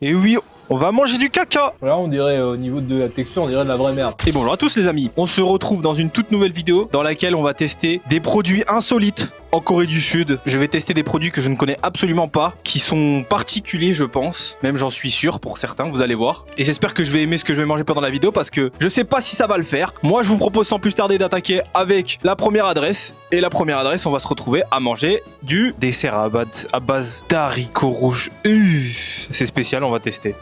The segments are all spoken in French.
Et oui, on va manger du caca. Là, on dirait au niveau de la texture, on dirait de la vraie merde. Et bonjour à tous les amis, on se retrouve dans une toute nouvelle vidéo dans laquelle on va tester des produits insolites en Corée du Sud. Je vais tester des produits que je ne connais absolument pas, qui sont particuliers je pense, même j'en suis sûr pour certains, vous allez voir. Et j'espère que je vais aimer ce que je vais manger pendant la vidéo parce que je sais pas si ça va le faire. Moi je vous propose sans plus tarder d'attaquer avec la première adresse. Et la première adresse, on va se retrouver à manger du dessert à base d'haricots rouges. C'est spécial, on va tester.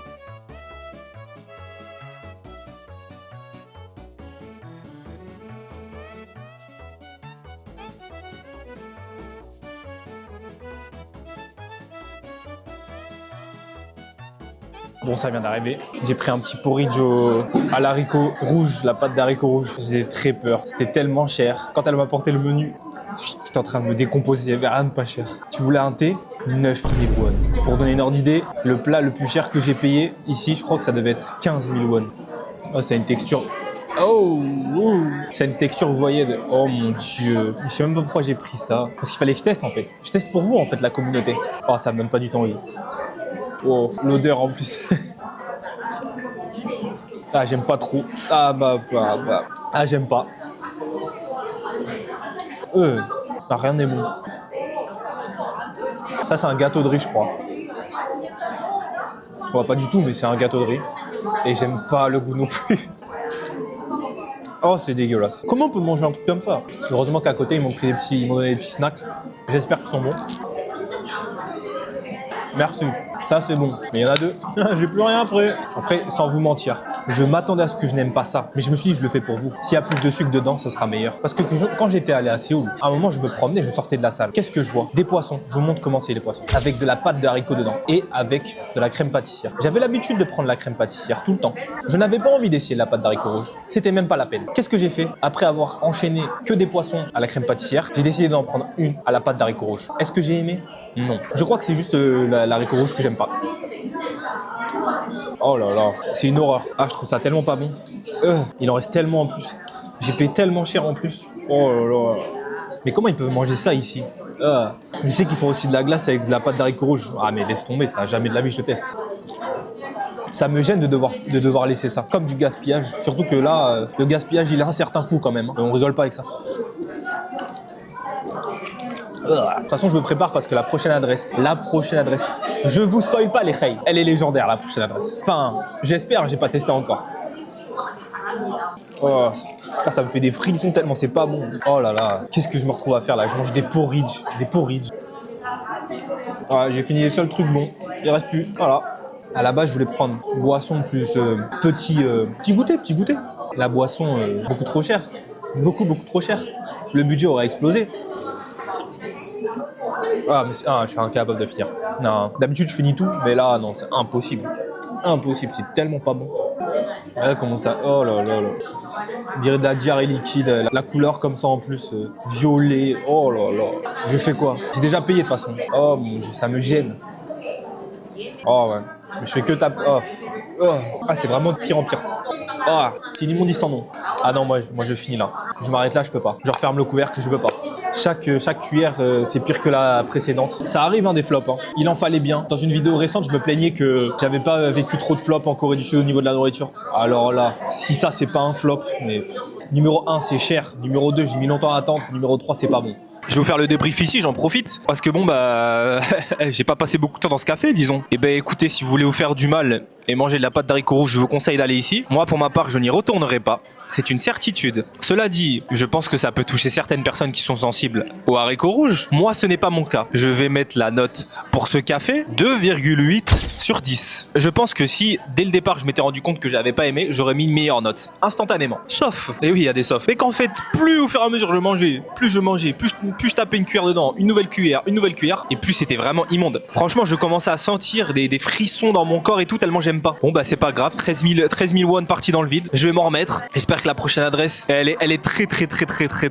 Bon, ça vient d'arriver. J'ai pris un petit porridge à l'haricot rouge, la pâte d'haricot rouge. J'ai très peur. C'était tellement cher. Quand elle m'a apporté le menu, j'étais en train de me décomposer. Il n'y avait rien de pas cher. Tu voulais un thé 9000 won. Pour donner une ordre d'idée, le plat le plus cher que j'ai payé ici, je crois que ça devait être 15 000 won. Oh, c'est une texture. Oh, c'est une texture, vous voyez, de... Oh mon dieu. Je sais même pas pourquoi j'ai pris ça. Parce qu'il fallait que je teste en fait. Je teste pour vous en fait, la communauté. Oh, ça me donne pas du tout envie. Oh, l'odeur en plus. Ah, j'aime pas trop. Ah, Ah, j'aime pas. Rien n'est bon. Ça, c'est un gâteau de riz, je crois. Bon, pas du tout, mais c'est un gâteau de riz. Et j'aime pas le goût non plus. Oh, c'est dégueulasse. Comment on peut manger un truc comme ça? Heureusement qu'à côté, ils m'ont donné des petits snacks. J'espère qu'ils sont bons. Merci. Ça, c'est bon. Mais il y en a deux. J'ai plus rien après. Après, sans vous mentir, je m'attendais à ce que je n'aime pas ça. Mais je me suis dit, je le fais pour vous. S'il y a plus de sucre dedans, ça sera meilleur. Parce que quand j'étais allé à Séoul, à un moment, je me promenais, je sortais de la salle. Qu'est-ce que je vois? Des poissons. Je vous montre comment c'est les poissons. Avec de la pâte de haricots dedans. Et avec de la crème pâtissière. J'avais l'habitude de prendre la crème pâtissière tout le temps. Je n'avais pas envie d'essayer la pâte d'haricots rouge. C'était même pas la peine. Qu'est-ce que j'ai fait? Après avoir enchaîné que des poissons à la crème pâtissière, j'ai décidé d'en prendre une à la pâte d'haricots rouge. Est-ce que j'ai aimé? Non. Je crois que c'est juste l'haricot rouge que j'aime pas. Oh là là, c'est une horreur. Ah, je trouve ça tellement pas bon. Il en reste tellement en plus. J'ai payé tellement cher en plus. Oh là là. Mais comment ils peuvent manger ça ici? Je sais qu'ils font aussi de la glace avec de la pâte d'haricots rouge. Ah mais laisse tomber, ça jamais de la vie je teste. Ça me gêne de devoir laisser ça, comme du gaspillage. Surtout que là, le gaspillage il a un certain coût quand même. On rigole pas avec ça. De toute façon, je me prépare parce que la prochaine adresse, je vous spoil pas les reilles, elle est légendaire la prochaine adresse. Enfin, j'espère, j'ai pas testé encore. Oh, ça me fait des frissons tellement c'est pas bon. Oh là là, qu'est-ce que je me retrouve à faire là? Je mange des porridge. Ah, j'ai fini les seuls trucs bons, il reste plus, voilà. À la base, je voulais prendre boisson plus petit goûter. La boisson, beaucoup trop cher. Beaucoup trop cher. Le budget aurait explosé. Je suis incapable de finir. Non, d'habitude je finis tout, mais là non, c'est impossible. Impossible, c'est tellement pas bon. Comment ça? Oh là là là. On dirait de la diarrhée liquide, la couleur comme ça en plus, violet. Oh là là. Je fais quoi? J'ai déjà payé de toute façon. Oh mon dieu, ça me gêne. Oh ouais. Mais je fais que taper. Ah, c'est vraiment de pire en pire. Ah, c'est une immondice sans nom. Ah non, moi je finis là. Je m'arrête là, je peux pas. Je referme le couvercle, je peux pas. Chaque cuillère, c'est pire que la précédente. Ça arrive, des flops. Il en fallait bien. Dans une vidéo récente, je me plaignais que j'avais pas vécu trop de flops en Corée du Sud au niveau de la nourriture. Alors là, si ça, c'est pas un flop, mais numéro 1, c'est cher. Numéro 2, j'ai mis longtemps à attendre. Numéro 3, c'est pas bon. Je vais vous faire le débrief ici, j'en profite. Parce que j'ai pas passé beaucoup de temps dans ce café, disons. Et écoutez, si vous voulez vous faire du mal et manger de la pâte d'haricots rouges, je vous conseille d'aller ici. Moi, pour ma part, je n'y retournerai pas. C'est une certitude. Cela dit, je pense que ça peut toucher certaines personnes qui sont sensibles aux haricots rouges. Moi, ce n'est pas mon cas. Je vais mettre la note pour ce café 2,8 sur 10. Je pense que si, dès le départ, je m'étais rendu compte que j'avais pas aimé, j'aurais mis une meilleure note. Instantanément. Sauf, et oui, il y a des saufs. Mais qu'en fait, plus au fur et à mesure je mangeais, plus je tapais une cuillère dedans, une nouvelle cuillère, et plus c'était vraiment immonde. Franchement, je commençais à sentir des frissons dans mon corps et tout, tellement j'aime pas. Bon, c'est pas grave, 13 000 won partis dans le vide. Je vais m'en remettre. J'espère que la prochaine adresse, elle est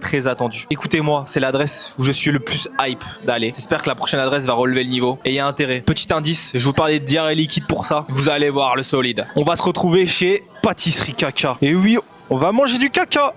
très attendue. Écoutez-moi, c'est l'adresse où je suis le plus hype d'aller. J'espère que la prochaine adresse va relever le niveau. Et il y a intérêt. Petit indice, je vous parlais de diarrhée liquide pour ça. Vous allez voir le solide. On va se retrouver chez Pâtisserie Caca. Et oui, on va manger du caca.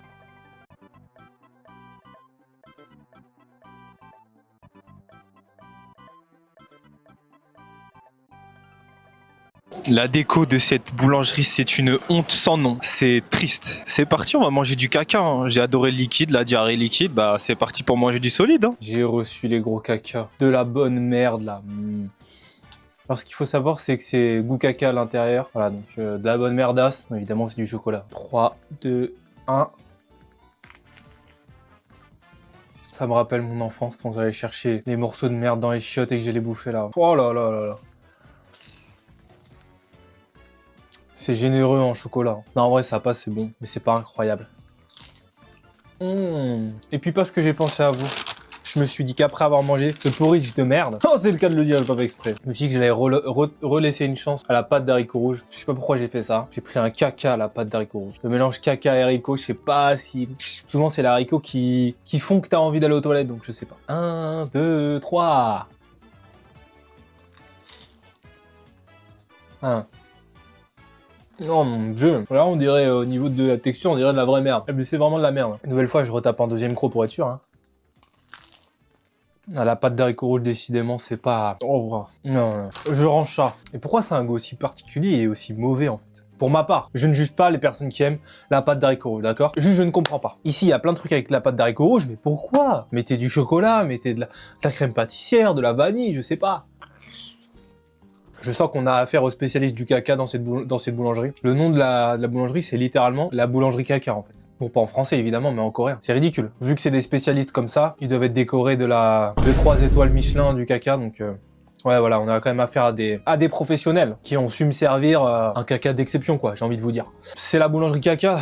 La déco de cette boulangerie, c'est une honte sans nom. C'est triste. C'est parti, on va manger du caca. Hein. J'ai adoré le liquide, la diarrhée liquide. Bah, c'est parti pour manger du solide. Hein. J'ai reçu les gros caca. De la bonne merde, là. Alors, ce qu'il faut savoir, c'est que c'est goût caca à l'intérieur. Voilà, donc de la bonne merdasse. Évidemment, c'est du chocolat. 3, 2, 1. Ça me rappelle mon enfance quand j'allais chercher les morceaux de merde dans les chiottes et que j'ai les bouffés là. Oh là là là là. C'est généreux en chocolat. Non, en vrai, ça passe, c'est bon. Mais c'est pas incroyable. Et puis, parce que j'ai pensé à vous. Je me suis dit qu'après avoir mangé ce porridge de merde, oh, c'est le cas de le dire, je pas fait exprès. Je me suis dit que j'allais relaisser une chance à la pâte d'haricots rouges. Je sais pas pourquoi j'ai fait ça. J'ai pris un caca à la pâte d'haricots rouges. Le mélange caca et haricots, je sais pas si... Souvent, c'est les haricots qui font que t'as envie d'aller aux toilettes, donc je sais pas. 1, 2, 3. 1. Oh mon dieu. Là, on dirait, au niveau de la texture, on dirait de la vraie merde. Mais c'est vraiment de la merde. Une nouvelle fois, je retape un deuxième croc pour être sûr. Hein. Ah, la pâte d'haricots rouges, décidément, c'est pas... Oh, non, je range ça. Et pourquoi c'est un goût aussi particulier et aussi mauvais, en fait? Pour ma part, je ne juge pas les personnes qui aiment la pâte d'haricots rouges, d'accord? Juste, je ne comprends pas. Ici, il y a plein de trucs avec la pâte d'haricots rouges, mais pourquoi? Mettez du chocolat, mettez de la crème pâtissière, de la vanille, je sais pas. Je sens qu'on a affaire aux spécialistes du caca dans cette boulangerie. Le nom de la boulangerie, c'est littéralement la boulangerie caca, en fait. Bon, pas en français, évidemment, mais en coréen. C'est ridicule. Vu que c'est des spécialistes comme ça, ils doivent être décorés de 3 étoiles Michelin du caca, donc... Ouais, voilà, on a quand même affaire à des professionnels qui ont su me servir un caca d'exception, quoi, j'ai envie de vous dire. C'est la boulangerie caca.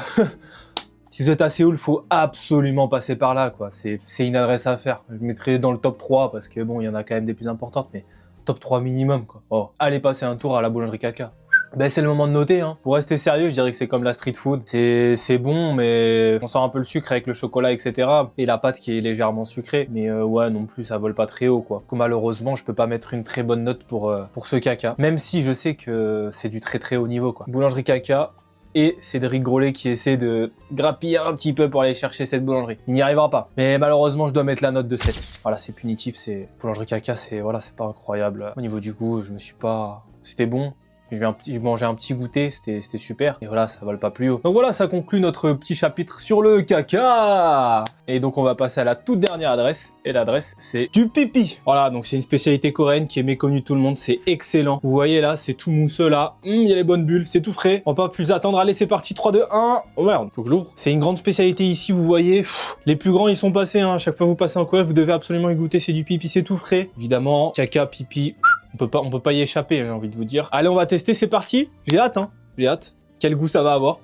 Si vous êtes à Séoul, faut absolument passer par là, quoi. C'est une adresse à faire. Je mettrai dans le top 3, parce que bon, il y en a quand même des plus importantes, mais... Top 3 minimum, quoi. Oh, allez passer un tour à la boulangerie caca. Ben, c'est le moment de noter, hein. Pour rester sérieux, je dirais que c'est comme la street food. C'est bon, mais on sent un peu le sucre avec le chocolat, etc. Et la pâte qui est légèrement sucrée. Mais ouais, non plus, ça vole pas très haut, quoi. Malheureusement, je peux pas mettre une très bonne note pour ce caca. Même si je sais que c'est du très très haut niveau, quoi. Boulangerie caca. Et Cédric Grolet qui essaie de grappiller un petit peu pour aller chercher cette boulangerie. Il n'y arrivera pas. Mais malheureusement, je dois mettre la note de 7. Voilà, c'est punitif, c'est... Boulangerie caca, c'est pas incroyable. Au niveau du goût, je me suis pas... C'était bon. J'ai mangé un petit goûter, c'était super. Et voilà, ça vole pas plus haut. Donc voilà, ça conclut notre petit chapitre sur le caca. Et donc on va passer à la toute dernière adresse. Et l'adresse, c'est du pipi. Voilà, donc c'est une spécialité coréenne qui est méconnue de tout le monde. C'est excellent. Vous voyez là, c'est tout mousseux là. Il y a les bonnes bulles, c'est tout frais. On va pas plus attendre. Allez, c'est parti, 3, 2, 1. Oh merde, faut que je l'ouvre. C'est une grande spécialité ici, vous voyez. Les plus grands, ils sont passés. Hein. À chaque fois que vous passez en Corée, vous devez absolument y goûter. C'est du pipi, c'est tout frais. Évidemment, caca, pipi... On peut pas y échapper, j'ai envie de vous dire. Allez, on va tester, c'est parti. J'ai hâte, hein. J'ai hâte. Quel goût ça va avoir.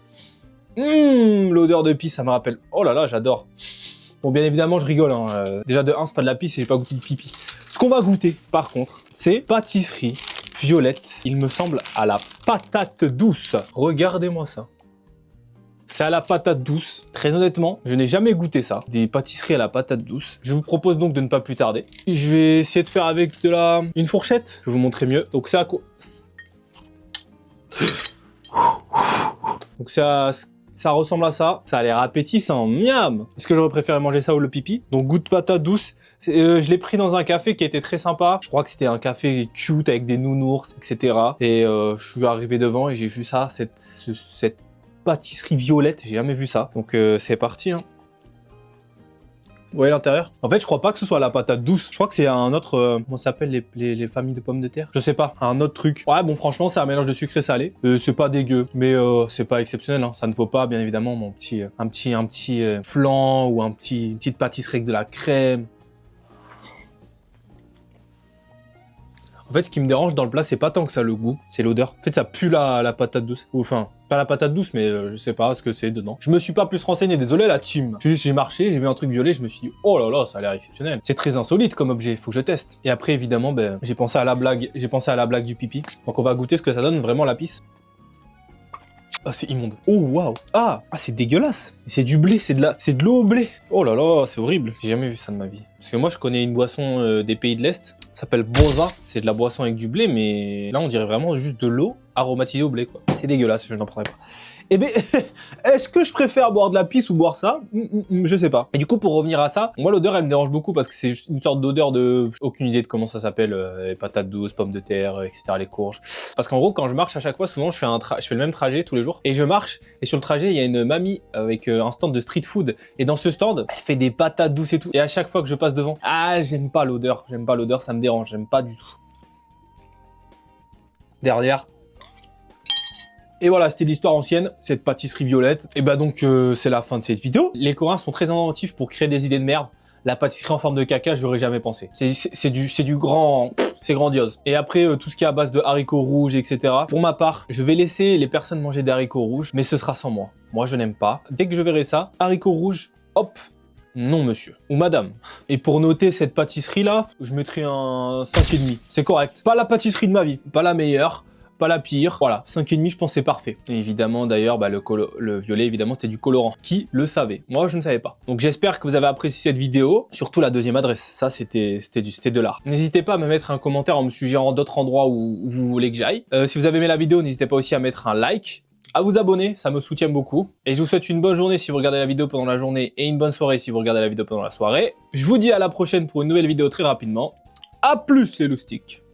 L'odeur de pisse, ça me rappelle. Oh là là, j'adore. Bon, bien évidemment, je rigole. Hein. Déjà, de 1, c'est pas de la pisse et j'ai pas goûté de pipi. Ce qu'on va goûter, par contre, c'est pâtisserie violette. Il me semble à la patate douce. Regardez-moi ça. C'est à la patate douce. Très honnêtement, je n'ai jamais goûté ça. Des pâtisseries à la patate douce. Je vous propose donc de ne pas plus tarder. Je vais essayer de faire avec une fourchette. Je vais vous montrer mieux. Donc c'est à quoi... Donc ça ressemble à ça. Ça a l'air appétissant. Miam. Est-ce que j'aurais préféré manger ça ou le pipi? Donc goût de patate douce. Je l'ai pris dans un café qui était très sympa. Je crois que c'était un café cute avec des nounours, etc. Et je suis arrivé devant et j'ai vu ça, cette pâtisserie violette, j'ai jamais vu ça. Donc c'est parti. Hein. Vous voyez l'intérieur? En fait, je crois pas que ce soit la patate douce. Je crois que c'est un autre... comment ça s'appelle les familles de pommes de terre? Je sais pas. Un autre truc. Ouais, bon, franchement, c'est un mélange de sucre et salé. C'est pas dégueu, mais c'est pas exceptionnel. Hein. Ça ne vaut pas, bien évidemment, un petit flan ou une petite pâtisserie avec de la crème. En fait, ce qui me dérange dans le plat, c'est pas tant que ça le goût, c'est l'odeur. En fait, ça pue la patate douce. Enfin, pas la patate douce, mais je sais pas ce que c'est dedans. Je me suis pas plus renseigné, désolé la team. J'ai marché, j'ai vu un truc violet, je me suis dit, oh là là, ça a l'air exceptionnel. C'est très insolite comme objet, faut que je teste. Et après, évidemment, ben, j'ai pensé à la blague du pipi. Donc on va goûter ce que ça donne, vraiment la pisse. Ah, c'est immonde. Oh, waouh. Ah, c'est dégueulasse. C'est du blé, c'est de l'eau au blé. Oh là là, c'est horrible. J'ai jamais vu ça de ma vie. Parce que moi, je connais une boisson des pays de l'Est. Ça s'appelle boza. C'est de la boisson avec du blé, mais là, on dirait vraiment juste de l'eau aromatisée au blé, quoi. C'est dégueulasse, je n'en prendrai pas. Eh ben, est-ce que je préfère boire de la pisse ou boire ça? Je sais pas. Et du coup, pour revenir à ça, moi l'odeur elle me dérange beaucoup parce que c'est une sorte d'odeur de... Aucune idée de comment ça s'appelle, les patates douces, pommes de terre, etc., les courges. Parce qu'en gros, quand je marche à chaque fois, souvent je fais le même trajet tous les jours. Et je marche, et sur le trajet, il y a une mamie avec un stand de street food. Et dans ce stand, elle fait des patates douces et tout. Et à chaque fois que je passe devant, ah, j'aime pas l'odeur, ça me dérange, j'aime pas du tout. Derrière. Et voilà, c'était l'histoire ancienne, cette pâtisserie violette. Et bah donc, c'est la fin de cette vidéo. Les Coréens sont très inventifs pour créer des idées de merde. La pâtisserie en forme de caca, j'aurais jamais pensé. C'est du grand... C'est grandiose. Et après, tout ce qui est à base de haricots rouges, etc. Pour ma part, je vais laisser les personnes manger des haricots rouges, mais ce sera sans moi. Moi, je n'aime pas. Dès que je verrai ça, haricots rouges, hop, non monsieur. Ou madame. Et pour noter cette pâtisserie-là, je mettrai un 5,5. C'est correct. Pas la pâtisserie de ma vie, pas la meilleure. Pas la pire, voilà, 5,5 je pense c'est parfait. Et évidemment d'ailleurs, bah, le violet évidemment c'était du colorant. Qui le savait? Moi je ne savais pas. Donc j'espère que vous avez apprécié cette vidéo, surtout la deuxième adresse, ça c'était de l'art. N'hésitez pas à me mettre un commentaire en me suggérant d'autres endroits où vous voulez que j'aille. Si vous avez aimé la vidéo, n'hésitez pas aussi à mettre un like, à vous abonner, ça me soutient beaucoup. Et je vous souhaite une bonne journée si vous regardez la vidéo pendant la journée et une bonne soirée si vous regardez la vidéo pendant la soirée. Je vous dis à la prochaine pour une nouvelle vidéo très rapidement. A plus les loustiques.